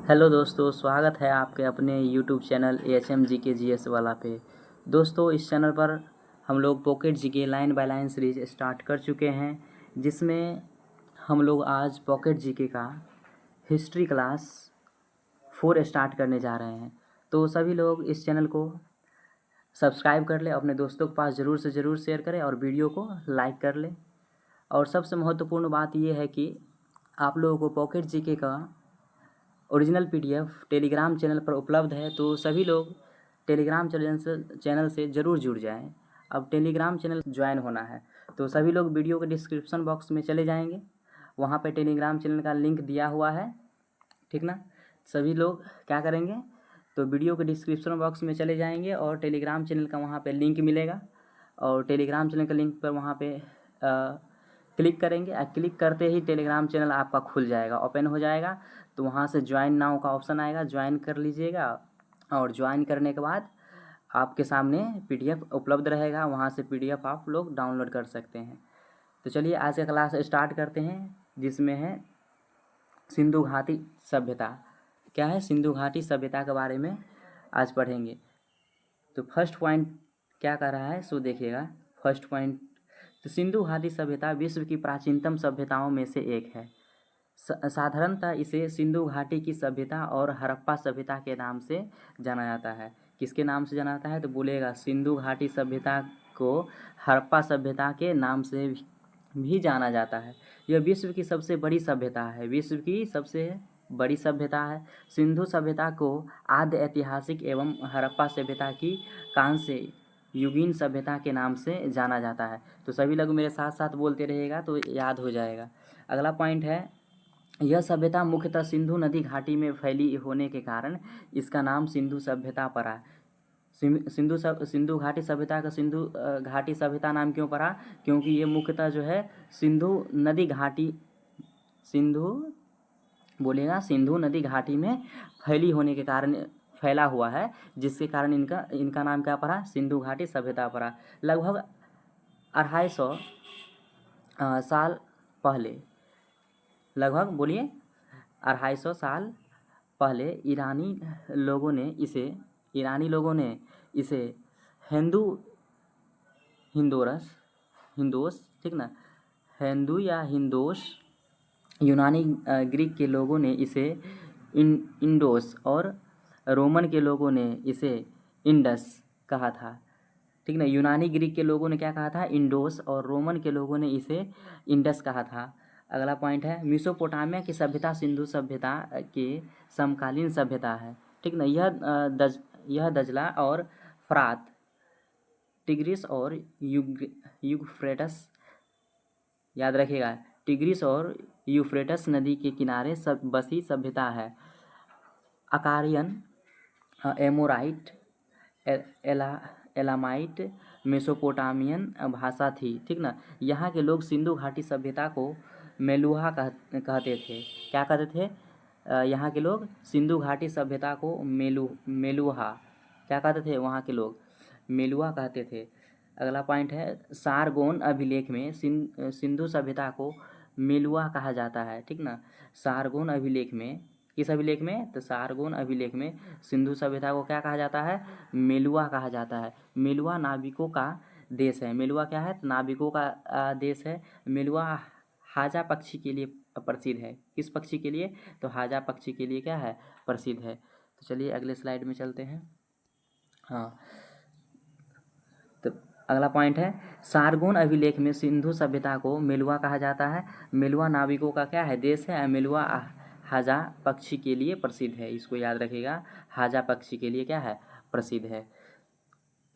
Hello दोस्तों, स्वागत है आपके अपने YouTube channel AHM GK GS वाला पे। दोस्तों, इस चैनल पर हम लोग pocket GK line by line series start कर चुके हैं, जिसमें हम लोग आज पॉकेट जीके का हिस्ट्री क्लास 4 स्टार्ट करने जा रहे हैं। तो सभी लोग इस चैनल को सब्सक्राइब कर ले, अपने दोस्तों के पास ज़रूर से ज़रूर शेयर करें और वीडियो को लाइक कर ले। और सबसे महत्वपूर्ण बात यह है कि आप लोगों को पॉकेट जीके का ओरिजिनल PDF टेलीग्राम चैनल पर उपलब्ध है, तो सभी लोग टेलीग्राम चैनल से ज़रूर जुड़ जाएं। अब टेलीग्राम चैनल ज्वाइन होना है, तो सभी लोग वीडियो के डिस्क्रिप्शन बॉक्स में चले जाएंगे, वहाँ पे टेलीग्राम चैनल का लिंक दिया हुआ है, ठीक ना। सभी लोग क्या करेंगे, तो वीडियो के डिस्क्रिप्शन बॉक्स में चले जाएंगे और टेलीग्राम चैनल का वहाँ पे लिंक मिलेगा, और टेलीग्राम चैनल का लिंक पर वहाँ पे क्लिक करेंगे। क्लिक करते ही टेलीग्राम चैनल आपका खुल जाएगा, ओपन हो जाएगा। तो वहाँ से ज्वाइन नाउ का ऑप्शन आएगा, ज्वाइन कर लीजिएगा। और ज्वाइन करने के बाद आपके सामने PDF उपलब्ध रहेगा, वहाँ से PDF आप लोग डाउनलोड कर सकते हैं। तो चलिए आज का क्लास स्टार्ट करते हैं, जिसमें है सिंधु घाटी सभ्यता। क्या है, सिंधु घाटी सभ्यता के बारे में आज पढ़ेंगे। तो फर्स्ट पॉइंट क्या कर रहा है, सो देखिएगा। फर्स्ट पॉइंट, तो सिंधु घाटी सभ्यता विश्व की प्राचीनतम सभ्यताओं में से एक है। साधारणतः इसे सिंधु घाटी की सभ्यता और हड़प्पा सभ्यता के नाम से जाना जाता है। किसके नाम से जाना जाता है, तो बोलेगा सिंधु घाटी सभ्यता को हड़प्पा सभ्यता के नाम से भी जाना जाता है। यह विश्व की सबसे बड़ी सभ्यता है, विश्व की सबसे बड़ी सभ्यता है। सिंधु सभ्यता को आद्य ऐतिहासिक एवं हड़प्पा सभ्यता की कांस्य युगीन सभ्यता के नाम से जाना जाता है। तो सभी लोग मेरे साथ साथ बोलते रहिएगा तो याद हो जाएगा। अगला पॉइंट है, यह सभ्यता मुख्यतः सिंधु नदी घाटी में फैली होने के कारण इसका नाम सिंधु सभ्यता पड़ा। सिंधु घाटी सभ्यता का सिंधु घाटी सभ्यता नाम क्यों पड़ा, क्योंकि ये मुख्यतः जो है सिंधु नदी घाटी, सिंधु बोलेगा सिंधु नदी घाटी में फैली होने के कारण फैला हुआ है, जिसके कारण इनका नाम क्या पड़ा, सिंधु घाटी सभ्यता पड़ा। लगभग 250 साल पहले, लगभग बोलिए 250 साल पहले ईरानी लोगों ने इसे हिंदू हिंदोस, ठीक ना, हिंदू या हिंदोस, यूनानी ग्रीक के लोगों ने इसे इंडोस और रोमन के लोगों ने इसे इंडस कहा था, ठीक ना। यूनानी ग्रीक के लोगों ने क्या कहा था, इंडोस, और रोमन के लोगों ने इसे इंडस कहा था। अगला पॉइंट है, मेसोपोटामिया की सभ्यता सिंधु सभ्यता के समकालीन सभ्यता है, ठीक ना। यह दजला और फ्रात, टिग्रिस और यूफ्रेटस, याद रखिएगा, टिग्रिस और यूफ्रेटस नदी के किनारे बसी सभ्यता है। अकारियन, एमोराइट, एलामाइट मेसोपोटामियन भाषा थी, ठीक ना। यहाँ के लोग सिंधु घाटी सभ्यता को मेलुहा कहते थे। क्या कहते थे, यहाँ के लोग सिंधु घाटी सभ्यता को मेलुहा क्या कहते थे, वहाँ के लोग मेलुहा कहते थे। अगला पॉइंट है, सारगोन अभिलेख में सिंधु सभ्यता को मेलुहा कहा जाता है, ठीक ना। सारगोन अभिलेख में, किस अभिलेख में, तो सारगोन अभिलेख में सिंधु सभ्यता को क्या कहा जाता है, मेलुहा कहा जाता है। मेलुहा नाविकों का देश है। मेलुहा क्या है, नाविकों का देश है। मेलुहा हाजा पक्षी के लिए प्रसिद्ध है। किस पक्षी के लिए, तो हाजा पक्षी के लिए क्या है, प्रसिद्ध है। तो चलिए अगले स्लाइड में चलते हैं। हाँ, तो अगला पॉइंट है, सारगोन अभिलेख में सिंधु सभ्यता को मेलुहा कहा जाता है। मेलुहा नाविकों का क्या है, देश है। मेलुहा हाजा पक्षी के लिए प्रसिद्ध है, इसको याद रखिएगा, हाजा पक्षी के लिए क्या है, प्रसिद्ध है।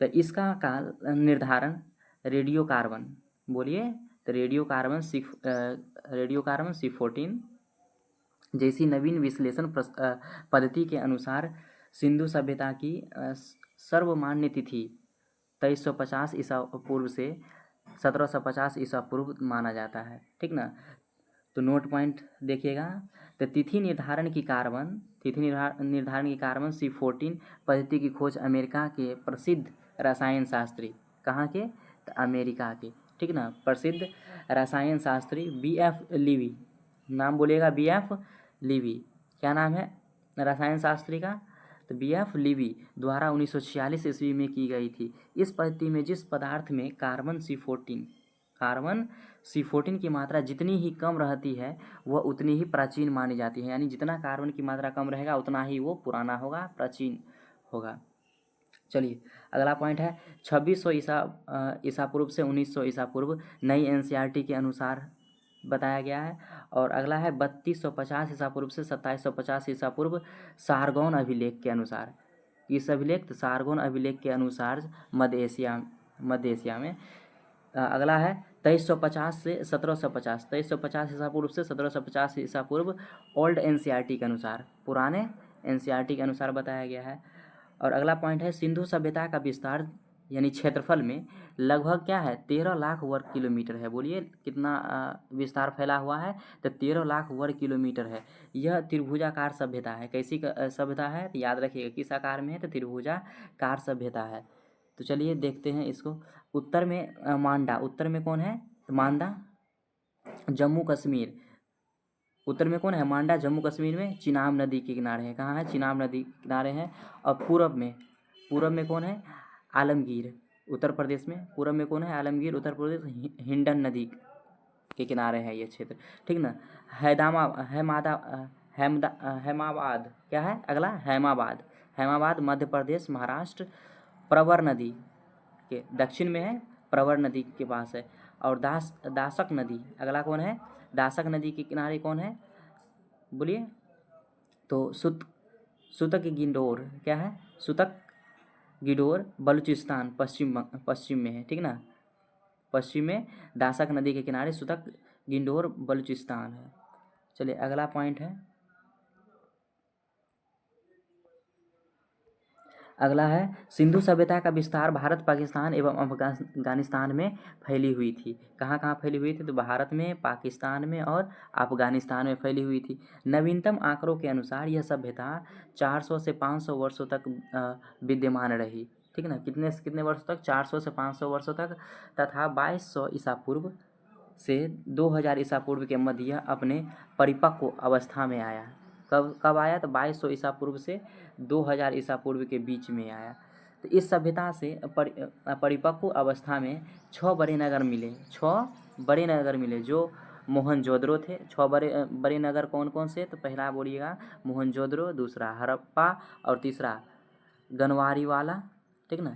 तो इसका काल निर्धारण रेडियो कार्बन, बोलिए, तो रेडियो कार्बन C14 जैसी नवीन विश्लेषण पद्धति के अनुसार सिंधु सभ्यता की सर्वमान्य तिथि 2350 ईसा पूर्व से 1750 ईसा पूर्व माना जाता है, ठीक ना। तो नोट पॉइंट देखिएगा, तो तिथि निर्धारण की कार्बन C14 पद्धति की खोज अमेरिका के प्रसिद्ध रसायन शास्त्री, कहाँ के, तो अमेरिका के, ठीक ना, प्रसिद्ध रसायन शास्त्री BF लीवी, नाम बोलिएगा BF लीवी, क्या नाम है, रसायन शास्त्री का? तो BF लीवी द्वारा 1946 ईस्वी में की गई थी। इस पद्धति में जिस पदार्थ में कार्बन C14 की मात्रा जितनी ही कम रहती है वह उतनी ही प्राचीन मानी जाती है। यानी जितना कार्बन की मात्रा कम रहेगा उतना ही वो पुराना होगा, प्राचीन होगा। चलिए अगला पॉइंट है 2600 ईसा पूर्व से 1900 ईसा पूर्व नई NCERT के अनुसार बताया गया है। और अगला है 3250 ईसा पूर्व से 2750 ईसा पूर्व सारगौन अभिलेख के अनुसार। इस अभिलेख सारगौन अभिलेख के अनुसार मध्य एशिया में। अगला है 2350 से 1750, 2350 ईसा पूर्व से 1750 ईसा पूर्व ओल्ड NCERT के अनुसार, पुराने NCERT के अनुसार बताया गया है। और अगला पॉइंट है सिंधु सभ्यता का विस्तार यानी क्षेत्रफल में लगभग क्या है 13 लाख वर्ग किलोमीटर है। बोलिए कितना विस्तार फैला हुआ है? तो 13 लाख वर्ग किलोमीटर है। यह त्रिभुजाकार सभ्यता है। कैसी सभ्यता है? तो याद रखिएगा किस आकार में है? तो त्रिभुजाकार सभ्यता है। तो चलिए देखते हैं इसको। उत्तर में मांडा, उत्तर में कौन है? मांडा जम्मू कश्मीर। उत्तर में कौन है? मांडा जम्मू कश्मीर में चिनाब नदी के किनारे है। कहाँ है? चिनाब नदी के किनारे है। और पूरब में कौन है? आलमगीर उत्तर प्रदेश में। पूरब में कौन है? आलमगीर उत्तर प्रदेश। हिंडन नदी के किनारे है ये क्षेत्र, ठीक ना। हैमाबाद क्या है? अगला हैमाबाद मध्य प्रदेश महाराष्ट्र। प्रवर नदी के दक्षिण में है, प्रवर नदी के पास है। और दासक नदी, अगला कौन है? दासक नदी के किनारे कौन है? बोलिए। तो सुतक गिंडोर क्या है? सुतक गिडोर बलूचिस्तान पश्चिम में है, ठीक ना। पश्चिम में दासक नदी के किनारे सुतक गिंडोर बलूचिस्तान है। चलिए अगला पॉइंट है, अगला है सिंधु सभ्यता का विस्तार भारत, पाकिस्तान एवं अफगानिस्तान में फैली हुई थी। कहाँ कहाँ फैली हुई थी? तो भारत में, पाकिस्तान में और अफगानिस्तान में फैली हुई थी। नवीनतम आंकड़ों के अनुसार यह सभ्यता 400 से 500 वर्षों तक विद्यमान रही, ठीक ना। कितने वर्षों तक? 400 से 500 वर्षों तक। तथा 2200 ईसा पूर्व से 2000 ईसा पूर्व के मध्य अपने परिपक्व अवस्था में आया। कब आया? तो 2200 ईसा पूर्व से 2000 ईसा पूर्व के बीच में आया। तो इस सभ्यता से परिपक्व अवस्था में 6 बड़े नगर मिले जो मोहनजोदड़ो थे। 6 बड़े नगर कौन कौन से? तो पहला बोलिएगा मोहनजोदड़ो, दूसरा हड़प्पा और तीसरा गनवारी वाला, ठीक ना।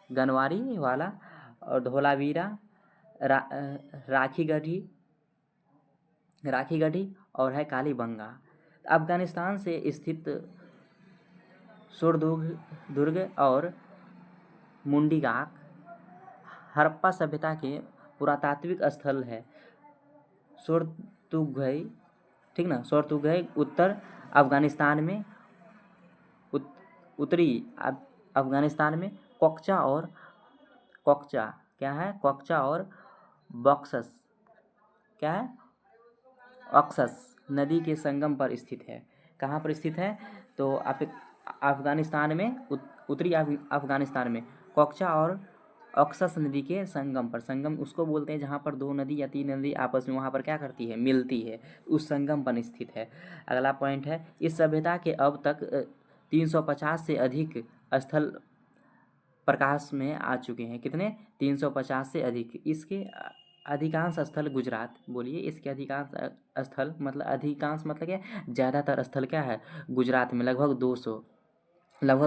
गनवारी वाला और धोलावीरा, राखीगढ़ी और है कालीबंगा। अफगानिस्तान से स्थित सुरदुर्ग और मुंडीगाक हड़प्पा सभ्यता के पुरातात्विक स्थल है। सोरतुगई, ठीक ना। सोरतुगई उत्तर अफगानिस्तान में, उत्तरी अफगानिस्तान में कोकचा क्या है? कोकचा और बॉक्सस क्या है? ऑक्सस नदी के संगम पर स्थित है। कहाँ पर स्थित है? तो अफगानिस्तान में, उत्तरी अफगानिस्तान में कोकचा और ऑक्सस नदी के संगम पर। संगम उसको बोलते हैं जहाँ पर 2 नदी या 3 नदी आपस में वहाँ पर क्या करती है? मिलती है, उस संगम पर स्थित है। अगला पॉइंट है इस सभ्यता के अब तक 350 से अधिक स्थल प्रकाश में आ चुके हैं। कितने? 350 से अधिक। इसके अधिकांश स्थल गुजरात, बोलिए इसके अधिकांश स्थल मतलब अधिकांश मतलब क्या? ज़्यादातर स्थल क्या है? गुजरात में, लगभग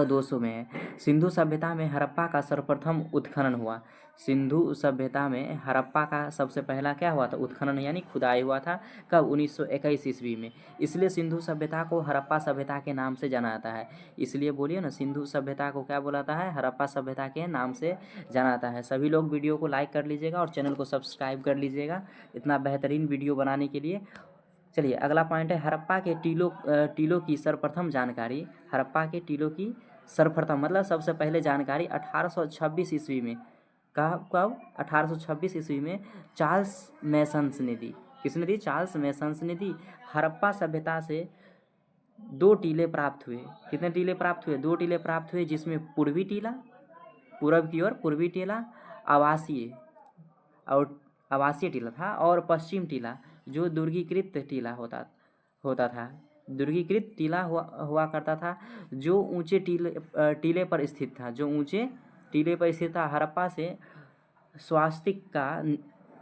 200 में है। सिंधु सभ्यता में हड़प्पा का सर्वप्रथम उत्खनन हुआ। सिंधु सभ्यता में हड़प्पा का सबसे पहला क्या हुआ था? उत्खनन यानी खुदाई हुआ था। कब? 1921 ईस्वी में। इसलिए सिंधु सभ्यता को हड़प्पा सभ्यता के नाम से जाना जाता है। इसलिए बोलिए ना, सिंधु सभ्यता को क्या बोला जाता है? हड़प्पा सभ्यता के नाम से जाना जाता है। सभी लोग वीडियो को लाइक कर लीजिएगा और चैनल को सब्सक्राइब कर लीजिएगा इतना बेहतरीन वीडियो बनाने के लिए। चलिए अगला पॉइंट है हड़प्पा के टीलों की सर्वप्रथम जानकारी। हड़प्पा के टीलों की सर्वप्रथम मतलब सबसे पहले जानकारी 1826 ईस्वी में। कब? 1826 ईस्वी में चार्ल्स मैसन्स ने दी। किसने दी? चार्ल्स मैसन्स ने दी। हड़प्पा सभ्यता से 2 टीले प्राप्त हुए। कितने टीले प्राप्त हुए? 2 टीले प्राप्त हुए, जिसमें पूर्वी टीला, पूरब की ओर पूर्वी टीला आवासीय टीला था, और पश्चिम टीला जो दुर्गीकृत टीला होता था। दुर्गीकृत टीला हुआ करता था जो ऊंचे टीले पर स्थित था, जो ऊंचे टीले पर स्थित था। हड़प्पा से स्वास्तिक का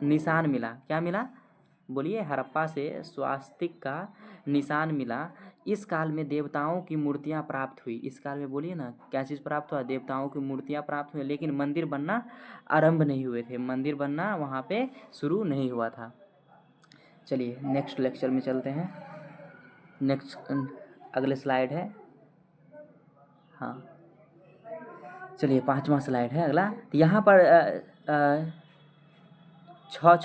निशान मिला। क्या मिला? बोलिए। हड़प्पा से स्वास्तिक का निशान मिला। इस काल में देवताओं की मूर्तियां प्राप्त हुई। इस काल में बोलिए ना, क्या चीज़ प्राप्त हुआ? देवताओं की मूर्तियां प्राप्त हुई, लेकिन मंदिर बनना आरंभ नहीं हुए थे। मंदिर बनना वहाँ पे शुरू नहीं हुआ था। चलिए नेक्स्ट लेक्चर में चलते हैं। नेक्स्ट अगले स्लाइड है। हाँ चलिए 5वां स्लाइड है अगला। तो यहाँ पर छः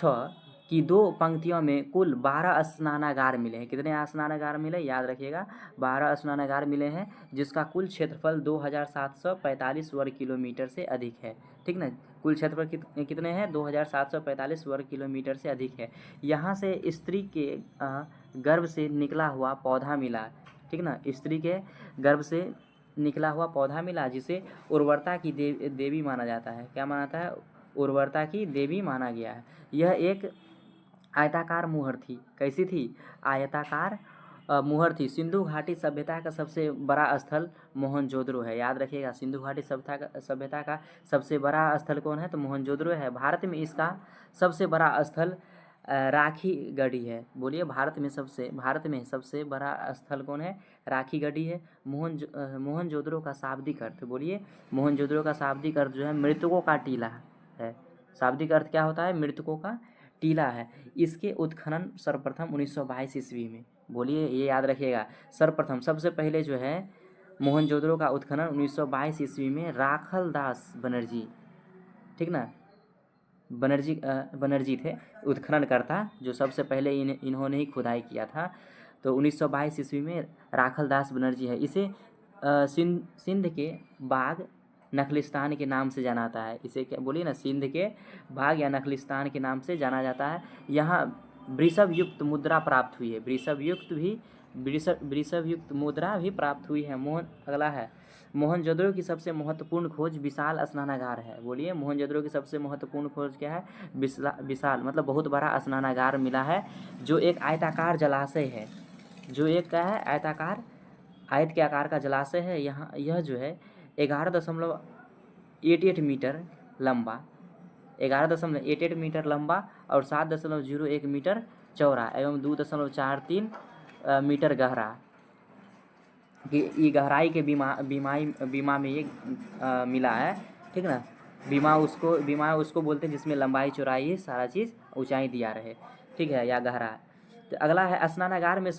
की 2 पंक्तियों में कुल 12 स्नानागार मिले हैं। कितने स्नानागार मिले? याद रखिएगा, 12 स्नानागार मिले हैं, जिसका कुल क्षेत्रफल 2745 वर्ग किलोमीटर से अधिक है। ठीक ना? कुल क्षेत्रफल कितने हैं? 2745 वर्ग किलोमीटर से अधिक है। यहाँ से स्त्री के गर्भ से निकला हुआ पौधा मिला। ठीक ना? स्त्री के गर्भ से निकला हुआ पौधा मिला, जिसे उर्वरता की देवी माना जाता है। क्या माना जाता है? उर्वरता की देवी माना गया है। यह एक आयताकार मुहर थी। कैसी थी? आयताकार मुहर थी। सिंधु घाटी सभ्यता का सबसे बड़ा स्थल मोहनजोदड़ो है। याद रखिएगा, सिंधु घाटी सभ्यता का सबसे बड़ा स्थल कौन है? तो मोहनजोदड़ो है। भारत में इसका सबसे बड़ा स्थल राखी गढ़ी है। बोलिए, भारत में सबसे बड़ा स्थल कौन है? राखी गढ़ी है। मोहनजोदड़ो का शाब्दिक अर्थ बोलिए। मोहनजोदड़ो का शाब्दिक अर्थ जो है मृतकों का टीला है। शाब्दिक अर्थ क्या होता है? मृतकों का टीला है। इसके उत्खनन सर्वप्रथम 1922 ईस्वी में। बोलिए, ये याद रखिएगा, सर्वप्रथम सबसे पहले जो है मोहनजोदड़ो का उत्खनन 1922 ईस्वी में राखल दास बनर्जी, ठीक ना, बनर्जी थे उत्खननकर्ता, जो सबसे पहले इन्होंने ही खुदाई किया था। तो 1922 ईस्वी में राखल दास बनर्जी है। इसे सिंध के बाग नखलिस्तान के नाम से जाना जाता है। इसे क्या बोलिए ना, सिंध के बाग या नखलिस्तान के नाम से जाना जाता है। यहाँ वृषभ युक्त मुद्रा प्राप्त हुई है। वृषभ युक्त मुद्रा भी प्राप्त हुई है। अगला है, मोहनजोदड़ो की सबसे महत्वपूर्ण खोज विशाल स्नानागार है। बोलिए, मोहनजोदड़ो की सबसे महत्वपूर्ण खोज क्या है? विशाल मतलब बहुत बड़ा स्नानागार मिला है, जो एक आयताकार जलाशय है। जो एक क्या है? आयत के आकार का जलाशय है। यहाँ यह जो है 11.88 मीटर लंबा, 11.88 मीटर लंबा और 7.01 मीटर चौड़ा एवं 2.43 मीटर गहरा कि ये गहराई के बीमा में ये मिला है। ठीक ना? बीमा उसको बोलते हैं जिसमें लंबाई चौड़ाई सारा चीज़ ऊंचाई दिया रहे। ठीक है, या गहरा। तो अगला है स्नानागार में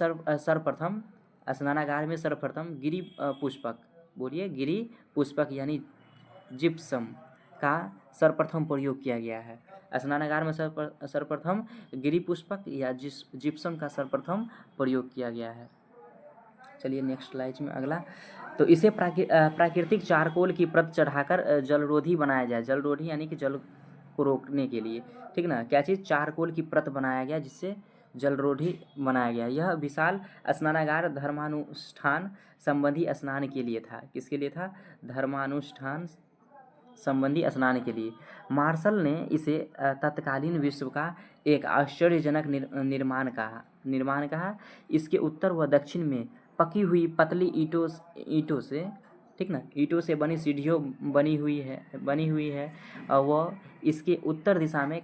सर्वप्रथम गिरी पुष्पक। बोलिए, गिरी पुष्पक यानी जिप्सम का सर्वप्रथम प्रयोग किया गया है। स्नानागार में सर्वप्रथम गिरी पुष्पक या जिप्सम का सर्वप्रथम प्रयोग किया गया है। चलिए नेक्स्ट स्लाइड में अगला। तो इसे प्राकृतिक चारकोल की परत चढ़ाकर जलरोधी बनाया जाए। जलरोधी यानी कि जल को रोकने के लिए। ठीक ना? क्या चीज़? चारकोल की परत बनाया गया, जिससे जलरोधी बनाया गया। यह विशाल स्नानागार धर्मानुष्ठान संबंधी स्नान के लिए था। किसके लिए था? धर्मानुष्ठान संबंधी स्नान के लिए। मार्शल ने इसे तत्कालीन विश्व का एक आश्चर्यजनक निर्माण कहा। इसके उत्तर व दक्षिण में पकी हुई पतली ईंटों से, ठीक ना, ईंटों से बनी सीढ़ियों बनी हुई है और वह इसके उत्तर दिशा में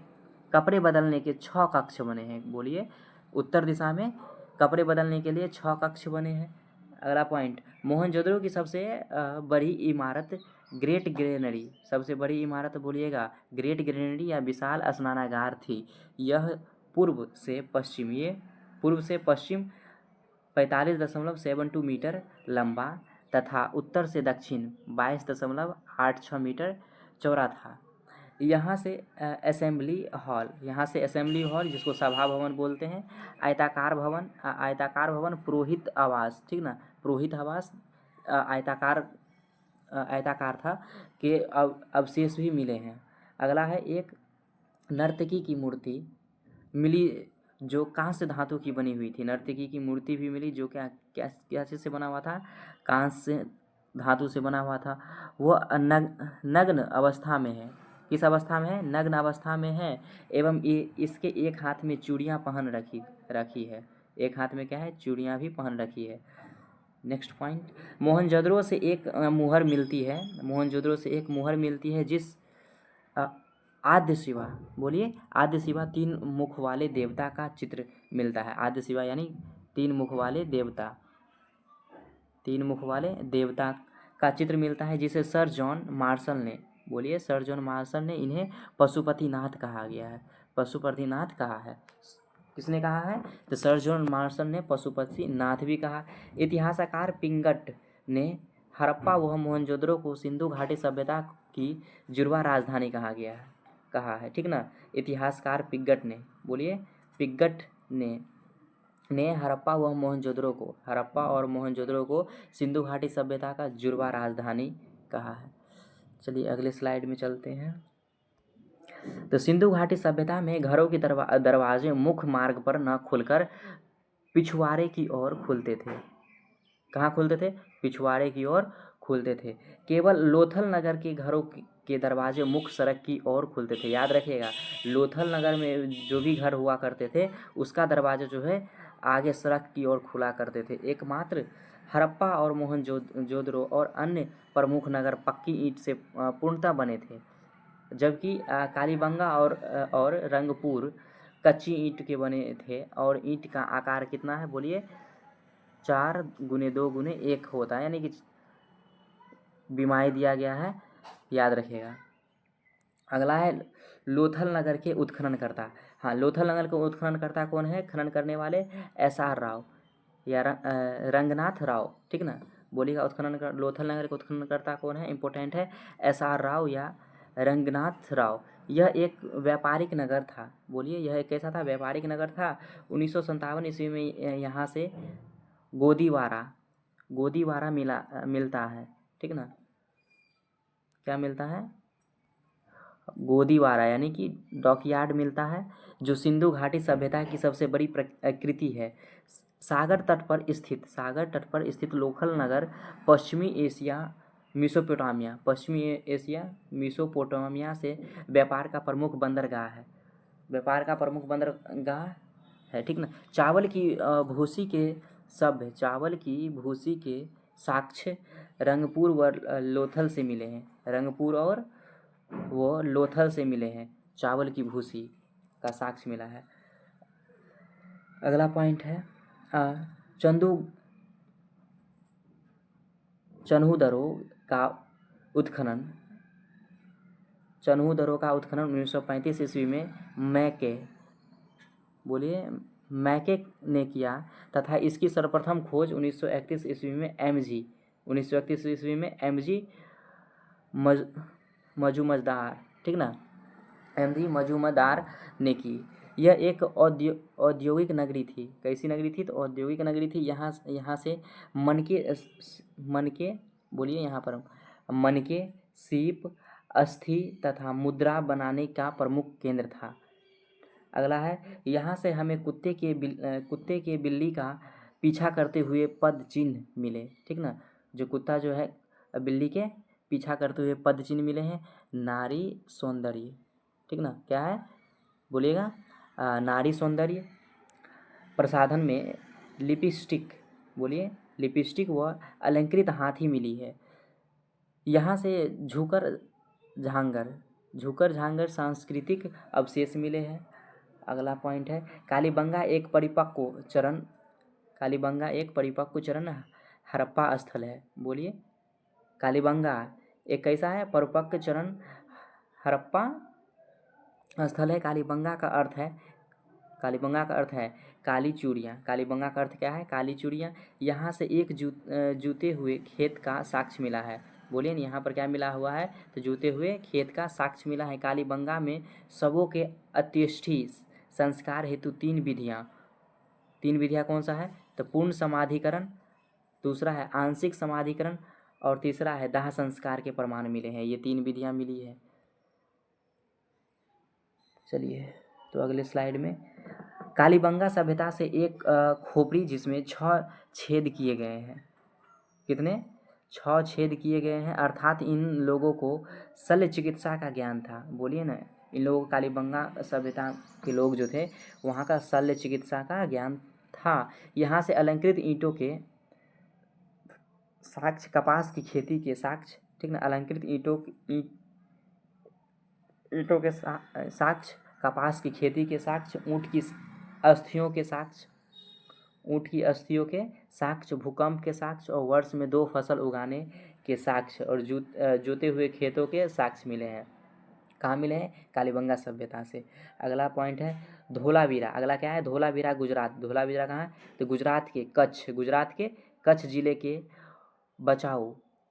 कपड़े बदलने के 6 कक्ष बने हैं। बोलिए, उत्तर दिशा में कपड़े बदलने के लिए 6 कक्ष बने हैं। अगला पॉइंट, मोहनजोदड़ो की सबसे बड़ी इमारत ग्रेट ग्रेनरी। सबसे बड़ी इमारत बोलिएगा ग्रेट ग्रेनरी या विशाल स्नानागार थी। यह पूर्व से पश्चिम 45.72 मीटर लंबा तथा उत्तर से दक्षिण 22.86 मीटर चौड़ा था। यहाँ से असेंबली हॉल जिसको सभा भवन बोलते हैं, आयताकार भवन, पुरोहित आवास, ठीक ना, पुरोहित आवास आयताकार था के अवशेष भी मिले हैं। अगला है, एक नर्तकी की मूर्ति मिली जो कांस्य धातु की बनी हुई थी। नर्तकी की मूर्ति भी मिली जो क्या चीज़ से बना हुआ था? कांस्य धातु से बना हुआ था। वह नग्न अवस्था में है। किस अवस्था में है? नग्न अवस्था में है एवं इसके एक हाथ में चूड़ियाँ पहन रखी है। एक हाथ में क्या है, चूड़ियाँ भी पहन रखी है। नेक्स्ट पॉइंट, मोहनजोदड़ो से एक मुहर मिलती है, मोहनजोदड़ो से एक मुहर मिलती है जिस आद्य शिवा, बोलिए आद्य शिवा, 3 मुख वाले देवता का चित्र मिलता है। आद्य शिवा यानी 3 मुख वाले देवता, 3 मुख वाले देवता का चित्र मिलता है, जिसे सर जॉन मार्शल ने, बोलिए सर जॉन मार्शल ने इन्हें पशुपतिनाथ कहा गया है। पशुपतिनाथ कहा है, किसने कहा है, तो सर जॉन मार्शल ने पशुपतिनाथ भी कहा। इतिहासकार पिंगट ने हड़प्पा व मोहनजोदड़ो को सिंधु घाटी सभ्यता की जुड़वा राजधानी कहा है, ठीक ना। इतिहासकार पिंगट ने, बोलिए पिंगट ने हड़प्पा व मोहनजोदड़ो को, हड़प्पा और मोहनजोदड़ो को सिंधु घाटी सभ्यता का जुड़वा राजधानी कहा है। चलिए अगले स्लाइड में चलते हैं। तो सिंधु घाटी सभ्यता में घरों के दरवाजे मुख्य मार्ग पर न खुलकर पिछवाड़े की ओर खुलते थे। कहाँ खुलते थे, पिछवाड़े की ओर खुलते थे। केवल लोथल नगर के घरों के दरवाजे मुख्य सड़क की ओर खुलते थे। याद रखिएगा, लोथल नगर में जो भी घर हुआ करते थे उसका दरवाजा जो है आगे सड़क की ओर खुला करते थे। एकमात्र हड़प्पा और मोहनजोदड़ो और अन्य प्रमुख नगर पक्की ईंट से पूर्णतः बने थे, जबकि कालीबंगा और रंगपुर कच्ची ईंट के बने थे। और ईंट का आकार कितना है, बोलिए 4x2x1 होता है, यानी कि बिमाई दिया गया है, याद रखिएगा। अगला है लोथल नगर के उत्खननकर्ता। हाँ, लोथल नगर के उत्खननकर्ता कौन है, खनन करने वाले SR राव या रंगनाथ राव, ठीक ना। बोलिएगा लोथल नगर के उत्खननकर्ता कौन है, इंपॉर्टेंट है, SR राव या रंगनाथ राव। यह एक व्यापारिक नगर था, बोलिए यह एक कैसा था, व्यापारिक नगर था। 1957 ईस्वी में यहाँ से गोदीवारा मिलता है, ठीक ना। क्या मिलता है, गोदीवारा यानी कि डॉकयार्ड मिलता है, जो सिंधु घाटी सभ्यता की सबसे बड़ी कृति है। सागर तट पर स्थित लोथल नगर पश्चिमी एशिया मिसोपोटामिया से व्यापार का प्रमुख बंदरगाह है, ठीक ना। चावल की भूसी के साक्ष्य रंगपुर व लोथल से मिले हैं। रंगपुर और वो लोथल से मिले हैं, चावल की भूसी का साक्ष्य मिला है। अगला पॉइंट है चन्हूदरो का उत्खनन 1935 ईस्वी में मैके ने किया तथा इसकी सर्वप्रथम खोज 1931 ईस्वी में MG मजूमदार, ठीक ना, MG मजूमदार ने की। यह एक औद्योगिक नगरी थी। कैसी नगरी थी, तो औद्योगिक नगरी थी। यहाँ से मनके बोलिए, यहाँ पर मनके, सीप, अस्थि तथा मुद्रा बनाने का प्रमुख केंद्र था। अगला है, यहाँ से हमें कुत्ते के बिल्ली का पीछा करते हुए पद चिन्ह मिले, ठीक ना। जो कुत्ता जो है बिल्ली के पीछा करते हुए पद चिन्ह मिले हैं। नारी सौंदर्य, ठीक ना, क्या है बोलिएगा, नारी सौंदर्य प्रसाधन में लिपस्टिक, बोलिए लिपस्टिक व अलंकृत हाथी मिली है। यहाँ से झुकर झांगर सांस्कृतिक अवशेष मिले हैं। अगला पॉइंट है, कालीबंगा एक परिपक्व चरण हड़प्पा स्थल है। बोलिए कालीबंगा एक कैसा है, परिपक्व चरण हड़प्पा स्थल है। कालीबंगा का अर्थ है काली चूड़ियाँ। कालीबंगा का अर्थ क्या है, काली चूड़ियाँ। यहाँ से एक जूते हुए खेत का साक्ष्य मिला है। बोलिए ना, यहाँ पर क्या मिला हुआ है, तो जूते हुए खेत का साक्ष्य मिला है। कालीबंगा में शवों के अंत्येष्टि संस्कार हेतु 3 विधियाँ कौन सा है, तो पूर्ण समाधिकरण, दूसरा है आंशिक समाधिकरण और तीसरा है दाह संस्कार के प्रमाण मिले हैं। ये 3 विधियाँ मिली है। चलिए तो अगले स्लाइड में, कालीबंगा सभ्यता से एक खोपड़ी जिसमें 6 छेद किए गए हैं। कितने, 6 छेद किए गए हैं, अर्थात इन लोगों को शल्य चिकित्सा का ज्ञान था। बोलिए ना, इन लोगों को कालीबंगा सभ्यता के लोग जो थे वहाँ का शल्य चिकित्सा का ज्ञान था। यहाँ से अलंकृत ईंटों के साक्ष्य, कपास की खेती के साक्ष्य, ठीक ना, अलंकृत ईंटों के साक्ष्य, कपास की खेती के साक्ष्य, ऊँट की अस्थियों के साक्ष्य, भूकंप के साक्ष्य और वर्ष में 2 फसल उगाने के साक्ष्य और जोते हुए खेतों के साक्ष्य मिले हैं। कहाँ मिले हैं? कालीबंगा सभ्यता से। अगला पॉइंट है धोलावीरा। अगला क्या है? धोलावीरा गुजरात। धोलावीरा कहाँ है? तो गुजरात के कच्छ जिले के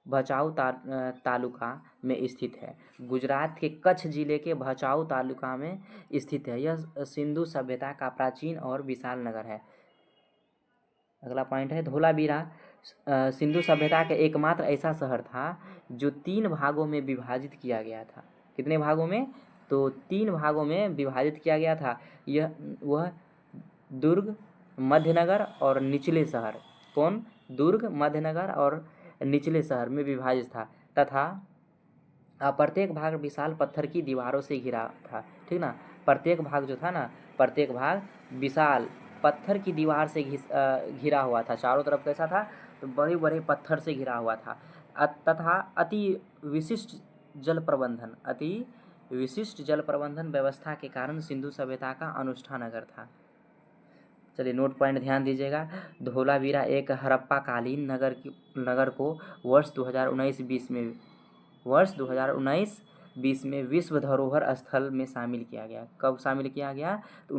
भचाऊ तालुका में स्थित है। गुजरात के कच्छ जिले के भचाऊ तालुका में स्थित है। यह सिंधु सभ्यता का प्राचीन और विशाल नगर है। अगला पॉइंट है धोलावीरा सिंधु सभ्यता का एकमात्र ऐसा शहर था जो 3 भागों में विभाजित किया गया था। कितने भागों में? तो 3 भागों में विभाजित किया गया था। वह दुर्ग, मध्यनगर और निचले शहर। कौन? दुर्ग, मध्यनगर और निचले शहर में विभाजित था तथा प्रत्येक भाग विशाल पत्थर की दीवारों से घिरा था। ठीक ना, प्रत्येक भाग जो था ना, प्रत्येक भाग विशाल पत्थर की दीवार से घिरा हुआ था। चारों तरफ कैसा था? तो बड़े बड़े पत्थर से घिरा हुआ था तथा अति विशिष्ट जल प्रबंधन व्यवस्था के कारण सिंधु सभ्यता का अनुष्ठान नगर था। चलिए नोट पॉइंट ध्यान दीजिएगा। धोलावीरा एक हड़प्पा कालीन नगर को वर्ष 2019-20 में विश्व धरोहर स्थल में शामिल किया गया। कब शामिल किया गया? तो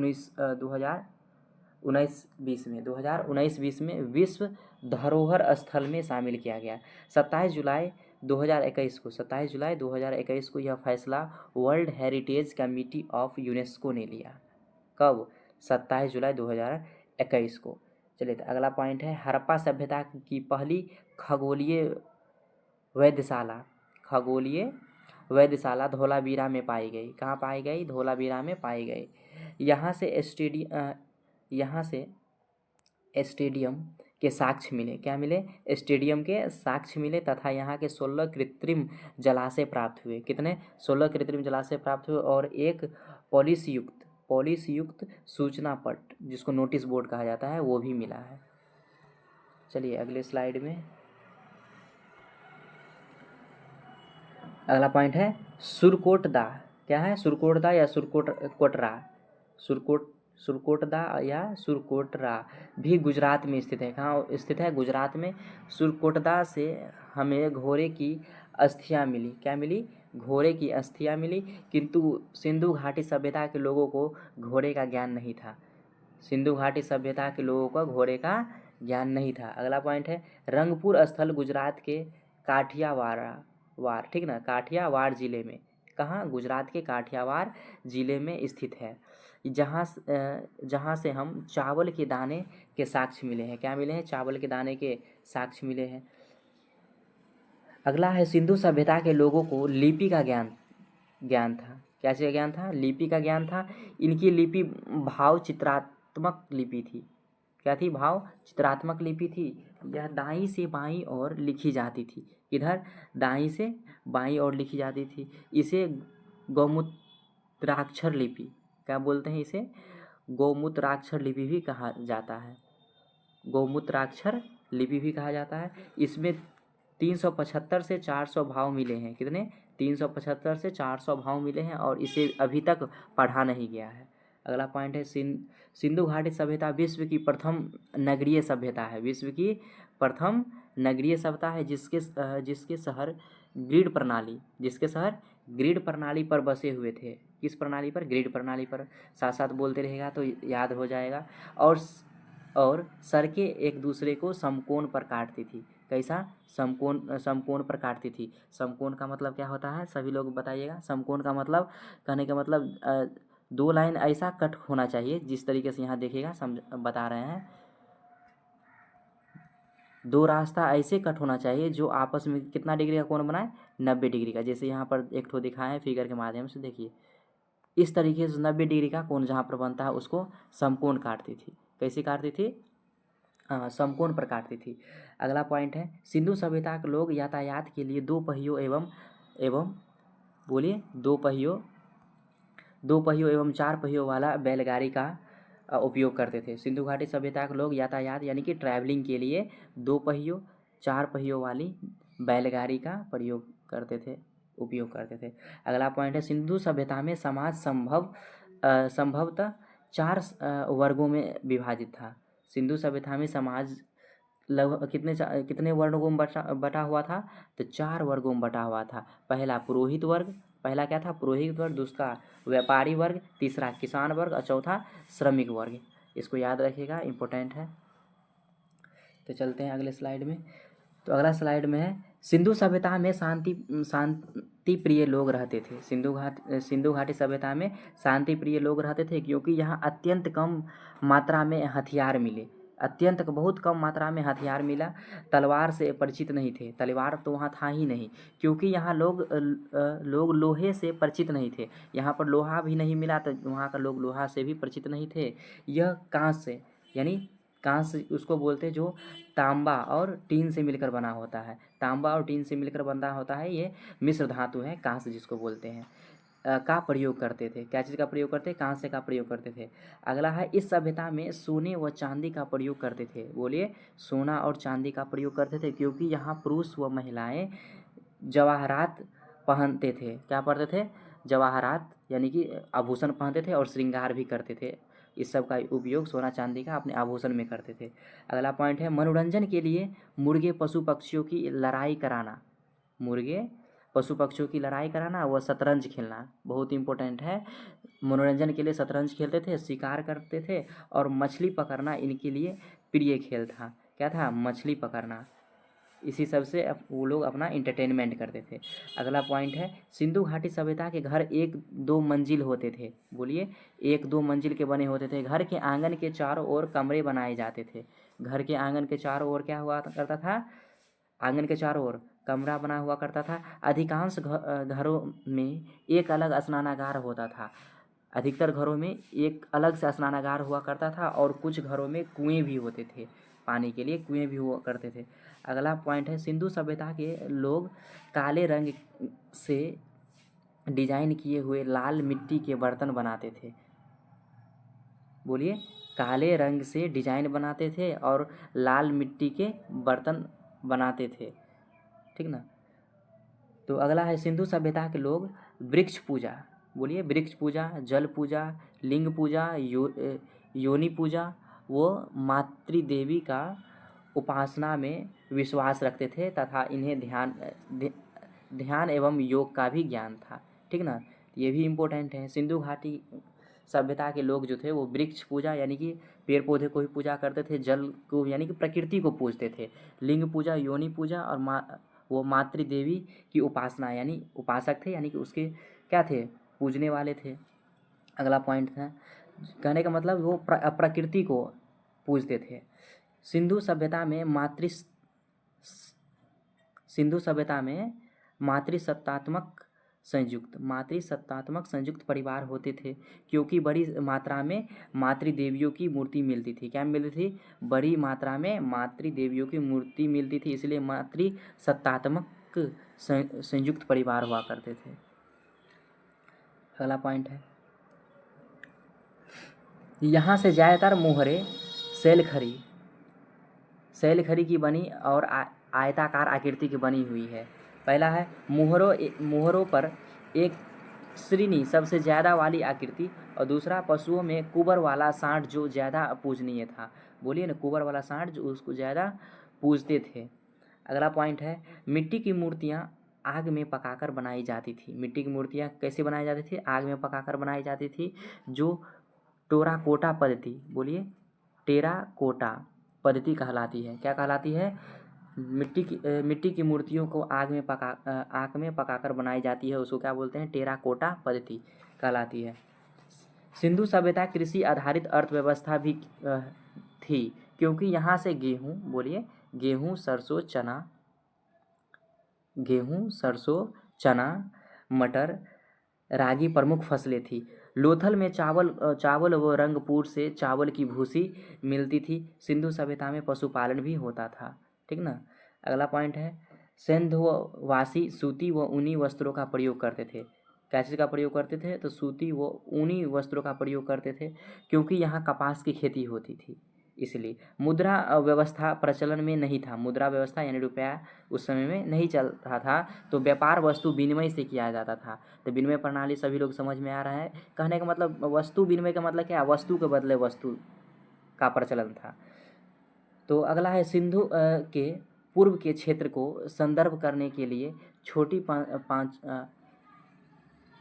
2019-20 में विश्व धरोहर स्थल में शामिल किया गया। 27 जुलाई 2021 को यह फैसला world heritage committee of UNESCO ने लिया। कब? 27 जुलाई 2021 को। चलिए तो अगला पॉइंट है हड़प्पा सभ्यता की पहली खगोलीय वेधशाला धोलावीरा में पाई गई। कहाँ पाई गई? धोलावीरा में पाई गई। यहाँ से स्टेडियम के साक्ष्य मिले। क्या मिले? स्टेडियम के साक्ष्य मिले तथा यहाँ के 16 कृत्रिम जलाशय प्राप्त हुए। कितने? 16 कृत्रिम जलाशय प्राप्त हुए और एक पॉलिश युक्त सूचना पट, जिसको नोटिस बोर्ड कहा जाता है, वो भी मिला है। चलिए अगले स्लाइड में अगला पॉइंट है सुरकोटदा। क्या है? सुरकोटदा या सुरकोटरा भी गुजरात में स्थित है। कहाँ स्थित है? गुजरात में। सुरकोटदा से हमें घोड़े की अस्थियाँ मिली। क्या मिली? घोड़े की अस्थियाँ मिली, किंतु सिंधु घाटी सभ्यता के लोगों को घोड़े का ज्ञान नहीं था। अगला पॉइंट है रंगपुर स्थल गुजरात के काठियावाड़, ठीक ना, काठियावाड़ जिले में। कहाँ? गुजरात के काठियावाड़ जिले में स्थित है, जहाँ से हम चावल के दाने के साक्ष्य मिले हैं। क्या मिले हैं? चावल के दाने के साक्ष्य मिले हैं। अगला है सिंधु सभ्यता के लोगों को लिपि का ज्ञान था। क्या चीज़ का ज्ञान था? लिपि का ज्ञान था। इनकी लिपि भाव चित्रात्मक लिपि थी। क्या थी? भाव चित्रात्मक लिपि थी। यह दाईं से बाईं ओर लिखी जाती थी। इधर दाईं से बाईं ओर लिखी जाती थी। इसे गौमूत्राक्षर लिपि, क्या बोलते हैं इसे? गौमूत्राक्षर लिपि भी कहा जाता है। इसमें 375 से 400 भाव मिले हैं। कितने? 375 से 400 भाव मिले हैं और इसे अभी तक पढ़ा नहीं गया है। अगला पॉइंट है सिंधु घाटी सभ्यता विश्व की प्रथम नगरीय सभ्यता है, जिसके शहर ग्रिड प्रणाली पर बसे हुए थे। किस प्रणाली पर? ग्रिड प्रणाली पर। साथ साथ बोलते रहेगा तो याद हो जाएगा। और सड़कें एक दूसरे को समकोण पर काटती थी। कैसा? समकोण पर काटती थी। समकोण का मतलब क्या होता है? सभी लोग बताइएगा। समकोण का मतलब, कहने का मतलब 2 लाइन ऐसा कट होना चाहिए, जिस तरीके से यहाँ देखिएगा बता रहे हैं। 2 रास्ता ऐसे कट होना चाहिए जो आपस में कितना डिग्री का कोण बनाए? 90 डिग्री का। जैसे यहाँ पर एक ठो दिखाए हैं फिगर के माध्यम से, देखिए इस तरीके से 90 डिग्री का कोण जहाँ पर बनता है उसको समकोण काटती थी। कैसे काटती थी? समकोण पर काटती थी। अगला पॉइंट है सिंधु सभ्यता के लोग यातायात के लिए 2 पहियों एवं 4 पहियों वाला बैलगाड़ी का उपयोग करते थे। सिंधु घाटी सभ्यता के लोग यातायात यानी कि ट्रैवलिंग के लिए 2 पहियों 4 पहियों वाली बैलगाड़ी का प्रयोग करते थे, उपयोग करते थे। अगला पॉइंट है सिंधु सभ्यता में समाज संभवतः 4 वर्गों में विभाजित था। सिंधु सभ्यता में समाज लगभग कितने वर्गों में बटा हुआ था? तो 4 वर्गों में बटा हुआ था। पहला पुरोहित वर्ग, पहला क्या था? पुरोहित वर्ग, दूसरा व्यापारी वर्ग, तीसरा किसान वर्ग और चौथा श्रमिक वर्ग। इसको याद रखिएगा, इम्पोर्टेंट है। तो चलते हैं अगले स्लाइड में। तो अगला स्लाइड में है सिंधु सभ्यता में शांति प्रिय लोग रहते थे। सिंधु घाटी सभ्यता में शांति प्रिय लोग रहते थे क्योंकि यहाँ अत्यंत कम मात्रा में हथियार मिले, बहुत कम मात्रा में हथियार मिला। तलवार से परिचित नहीं थे, तलवार तो वहाँ था ही नहीं, क्योंकि यहाँ लोग लोहे से परिचित नहीं थे। यहाँ पर लोहा भी नहीं मिला तो वहाँ का लोग लोहा से भी परिचित नहीं थे। यह कांस से यानी कांस उसको बोलते हैं जो तांबा और टीन से मिलकर बना होता है। तांबा और टीन से मिलकर बना होता है, ये मिश्र धातु है कांस जिसको बोलते हैं, का प्रयोग करते थे। क्या चीज़ का प्रयोग करते? कांस्य का प्रयोग करते थे। अगला है इस सभ्यता में सोने व चांदी का प्रयोग करते थे। बोलिए, सोना और चांदी का प्रयोग करते थे क्योंकि यहाँ पुरुष व महिलाएं जवाहरात पहनते थे। क्या पहनते थे? जवाहरात यानी कि आभूषण पहनते थे और श्रृंगार भी करते थे। इस सब का उपयोग सोना चांदी का अपने आभूषण में करते थे। अगला पॉइंट है मनोरंजन के लिए मुर्गे पशु पक्षियों की लड़ाई कराना। मुर्गे पशु पक्षियों की लड़ाई कराना व शतरंज खेलना बहुत इंपॉर्टेंट है। मनोरंजन के लिए शतरंज खेलते थे, शिकार करते थे और मछली पकड़ना इनके लिए प्रिय खेल था। क्या था? मछली पकड़ना। इसी सब से वो लोग अपना इंटरटेनमेंट करते थे। अगला पॉइंट है सिंधु घाटी सभ्यता के घर 1-2 मंजिल होते थे। बोलिए, 1-2 मंजिल के बने होते थे। घर के आंगन के चारों ओर कमरे बनाए जाते थे। घर के आंगन के चारों ओर क्या हुआ करता था? आंगन के चारों ओर कमरा बना हुआ करता था। अधिकांश घरों में एक अलग स्नानागार होता था। अधिकतर घरों में एक अलग से स्नानागार हुआ करता था और कुछ घरों में कुएं भी होते थे, पानी के लिए कुएं भी हुआ करते थे। अगला पॉइंट है सिंधु सभ्यता के लोग काले रंग से डिजाइन किए हुए लाल मिट्टी के बर्तन बनाते थे। बोलिए, काले रंग से डिजाइन बनाते थे और लाल मिट्टी के बर्तन बनाते थे, ठीक ना। तो अगला है सिंधु सभ्यता के लोग वृक्ष पूजा। बोलिए, वृक्ष पूजा, जल पूजा, लिंग पूजा, योनि पूजा वो मातृदेवी का उपासना में विश्वास रखते थे तथा इन्हें ध्यान एवं योग का भी ज्ञान था, ठीक ना। ये भी इम्पोर्टेंट है। सिंधु घाटी सभ्यता के लोग जो थे वो वृक्ष पूजा यानी कि पेड़ पौधे को भी पूजा करते थे, जल को यानी कि प्रकृति को पूजते थे, लिंग पूजा, योनि पूजा और वो मातृदेवी की उपासना यानी उपासक थे, यानी कि उसके क्या थे? पूजने वाले थे। अगला पॉइंट था, कहने का मतलब वो प्रकृति को पूजते थे। सिंधु सभ्यता में मातृसत्तात्मक संयुक्त परिवार होते थे क्योंकि बड़ी मात्रा में मातृदेवियों की मूर्ति मिलती थी। क्या मिलती थी? बड़ी मात्रा में मातृदेवियों की मूर्ति मिलती थी, इसलिए मातृसत्तात्मक संयुक्त परिवार हुआ करते थे। अगला पॉइंट है, यहाँ से ज़्यादातर मोहरे शैलखरी की बनी और आयताकार आकृति की बनी हुई है। पहला है मोहरों पर एक श्रीनी सबसे ज़्यादा वाली आकृति और दूसरा पशुओं में कुबर वाला सांड जो ज़्यादा पूजनीय था। बोलिए ना, कुबर वाला सांड जो उसको ज़्यादा पूजते थे। अगला पॉइंट है मिट्टी की मूर्तियाँ आग में पकाकर बनाई जाती थी। मिट्टी की मूर्तियाँ कैसे बनाई जाती थी? आग में पकाकर बनाई जाती थी, जो टेराकोटा पद्धति, बोलिए, टेराकोटा पद्धति कहलाती है। क्या कहलाती है? मिट्टी की मूर्तियों को आग में पकाकर बनाई जाती है, उसको क्या बोलते हैं? टेराकोटा पद्धति कहलाती है। सिंधु सभ्यता कृषि आधारित अर्थव्यवस्था भी थी क्योंकि यहाँ से गेहूँ, बोलिए, गेहूँ, सरसों, चना, मटर, रागी प्रमुख फसलें थी। लोथल में चावल व रंगपुर से चावल की भूसी मिलती थी। सिंधु सभ्यता में पशुपालन भी होता था, ठीक ना। अगला पॉइंट है सिंधुवासी सूती व ऊनी वस्त्रों का प्रयोग करते थे। क्या चीज़ का प्रयोग करते थे? तो सूती व ऊनी वस्त्रों का प्रयोग करते थे, क्योंकि यहाँ कपास की खेती होती थी इसलिए। मुद्रा व्यवस्था प्रचलन में नहीं था। मुद्रा व्यवस्था यानी रुपया उस समय में नहीं चल रहा था, तो व्यापार वस्तु विनिमय से किया जाता था। तो विनिमय प्रणाली सभी लोग समझ में आ रहा है। कहने का मतलब वस्तु विनिमय का मतलब क्या? वस्तु के बदले वस्तु का प्रचलन था। तो अगला है सिंधु के पूर्व के क्षेत्र को संदर्भ करने के लिए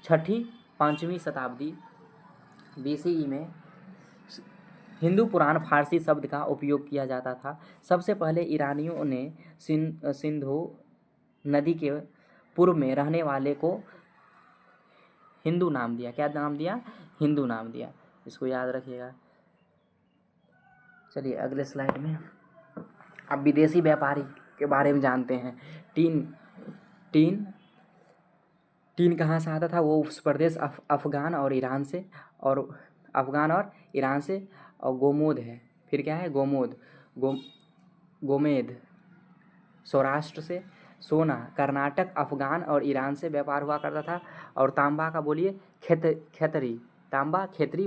छठी पाँचवीं शताब्दी BCE में हिंदू पुराण फारसी शब्द का उपयोग किया जाता था। सबसे पहले ईरानियों ने सिंधु नदी के पूर्व में रहने वाले को हिंदू नाम दिया। क्या नाम दिया? हिंदू नाम दिया। इसको याद रखिएगा। चलिए अगले स्लाइड में अब विदेशी व्यापारी के बारे में जानते हैं। टीन कहाँ से आता था? वो उस प्रदेश अफ़गान और ईरान से, और गोमोद है। फिर क्या है? गोमेद सौराष्ट्र से। सोना कर्नाटक, अफ़गान और ईरान से व्यापार हुआ करता था। और तांबा का बोलिए खेतरी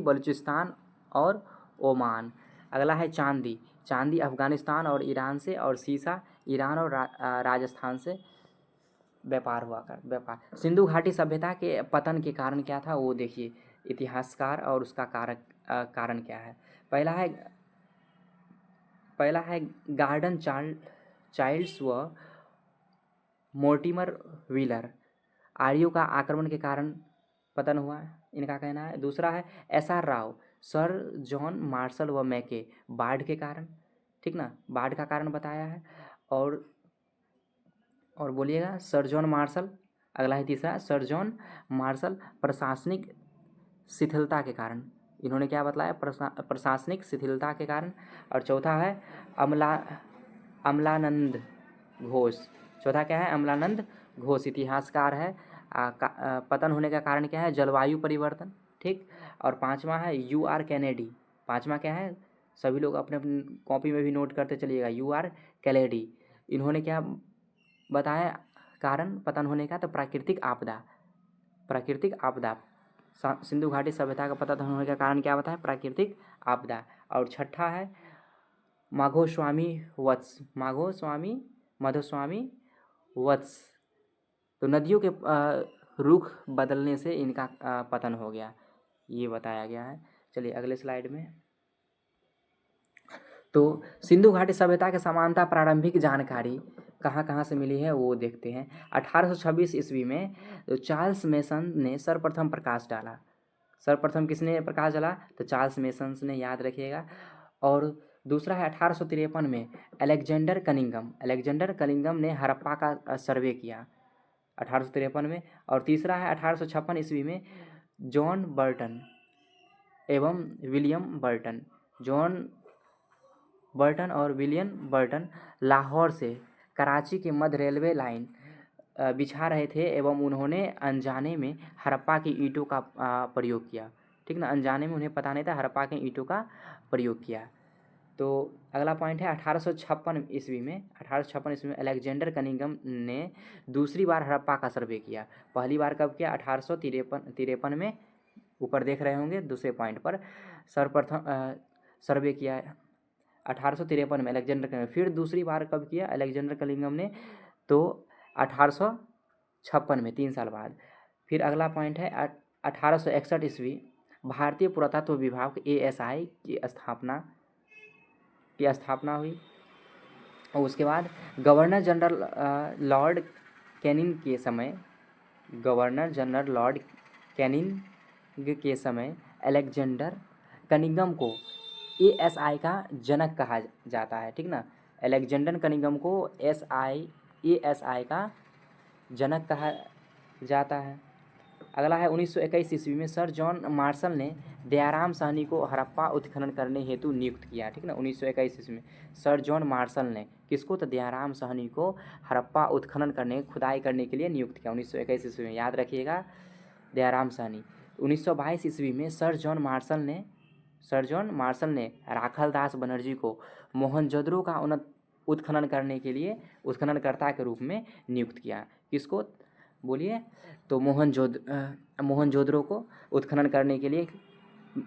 बलूचिस्तान और ओमान। अगला है चांदी अफ़गानिस्तान और ईरान से, और सीसा ईरान और राजस्थान से व्यापार। सिंधु घाटी सभ्यता के पतन के कारण क्या था वो देखिए इतिहासकार, और उसका कारण क्या है। पहला है गार्डन चाइल्ड्स व मोर्टिमर व्हीलर। आर्यों का आक्रमण के कारण पतन हुआ है, इनका कहना है। दूसरा है SR Rao, sir John Marshall व मैके, बाढ़ के कारण, ठीक ना, बाढ़ का कारण बताया है। और बोलिएगा सर जॉन मार्शल। अगला है तीसरा, सर जॉन मार्शल प्रशासनिक शिथिलता के कारण। इन्होंने क्या बतलाया? प्रशासनिक शिथिलता के कारण। और चौथा है अमलानंद घोष। चौथा क्या है? अमलानंद घोष इतिहासकार है। पतन होने का कारण क्या है? जलवायु परिवर्तन, ठीक। और पांचवा है UR कैनेडी। पांचवा क्या है? सभी लोग अपने अपने कॉपी में भी नोट करते चलिएगा। UR Kennedy. इन्होंने क्या बताया कारण पतन होने का? तो प्राकृतिक आपदा। सिंधु घाटी सभ्यता का पतन होने का कारण क्या बताया? प्राकृतिक आपदा। और छठा है माधोस्वामी वत्स। तो नदियों के रुख बदलने से इनका पतन हो गया, ये बताया गया है। चलिए अगले स्लाइड में। तो सिंधु घाटी सभ्यता के समानता प्रारंभिक जानकारी कहाँ से मिली है वो देखते हैं। 1826 ईस्वी में तो चार्ल्स मेसन ने सर्वप्रथम प्रकाश डाला। सर्वप्रथम किसने प्रकाश डाला? तो चार्ल्स मेसन ने, याद रखिएगा। और दूसरा है 1853 में अलेक्जेंडर कनिंगम ने हड़प्पा का सर्वे किया 1853 में। और तीसरा है 1856 ईस्वी में जॉन बर्टन एवं विलियम बर्टन लाहौर से कराची के मध्य रेलवे लाइन बिछा रहे थे, एवं उन्होंने अनजाने में हड़प्पा की ईंटों का प्रयोग किया, ठीक ना। अनजाने में, उन्हें पता नहीं था, हड़प्पा की ईंटों का प्रयोग किया। तो अगला पॉइंट है 1856 ईस्वी में अलेक्जेंडर कनिंगम ने दूसरी बार हड़प्पा का सर्वे किया। पहली बार कब किया? 1853 में, ऊपर देख रहे होंगे दूसरे पॉइंट पर। सर्वप्रथम सर्वे किया 1853 में अलेक्जेंडर कनिंगम। फिर दूसरी बार कब किया अलेक्जेंडर कनिंगम ने? तो 1856 में, 3 साल बाद। फिर अगला पॉइंट है 1861 ईस्वी भारतीय पुरातत्व विभाग ASI की स्थापना हुई। और उसके बाद गवर्नर जनरल लॉर्ड कैनिंग के समय अलेक्जेंडर कनिंगम को ASI का जनक कहा जाता है, ठीक ना। अलेक्जेंडर कनिंगम को ASI का जनक कहा जाता है। अगला है 1921 ईस्वी में सर जॉन मार्शल ने दयाराम साहनी को हड़प्पा उत्खनन करने हेतु नियुक्त किया, ठीक ना। 1921 ईस्वी में सर जॉन मार्शल ने किसको? तो दयाराम साहनी को हड़प्पा उत्खनन करने, खुदाई करने के लिए नियुक्त किया 1921 ईस्वी में, याद रखिएगा, दयाराम साहनी। 1922 ईस्वी में सर जॉन मार्शल ने राखलदास बनर्जी को मोहनजोदड़ो का उत्खनन करने के लिए उत्खननकर्ता के रूप में नियुक्त किया। किसको? बोलिए। तो मोहनजोदड़ो को उत्खनन करने के लिए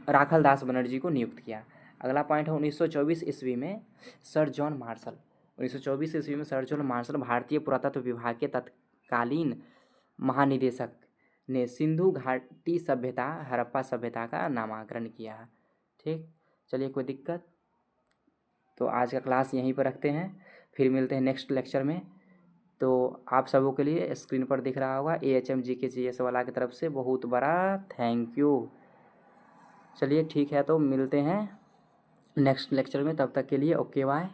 राखल दास बनर्जी को नियुक्त किया। अगला पॉइंट है 1924 ईस्वी में सर जॉन मार्शल। 1924 ईस्वी में सर जॉन मार्शल भारतीय पुरातत्व विभाग के तत्कालीन महानिदेशक ने सिंधु घाटी सभ्यता हड़प्पा सभ्यता का नामकरण किया। ठीक, चलिए कोई दिक्कत। तो आज का क्लास यहीं पर रखते हैं, फिर मिलते हैं नेक्स्ट लेक्चर में। तो आप सबों के लिए स्क्रीन पर दिख रहा होगा AHM GK GS वाला की तरफ से बहुत बड़ा थैंक यू। चलिए ठीक है, तो मिलते हैं नेक्स्ट लेक्चर में, तब तक के लिए ओके बाय।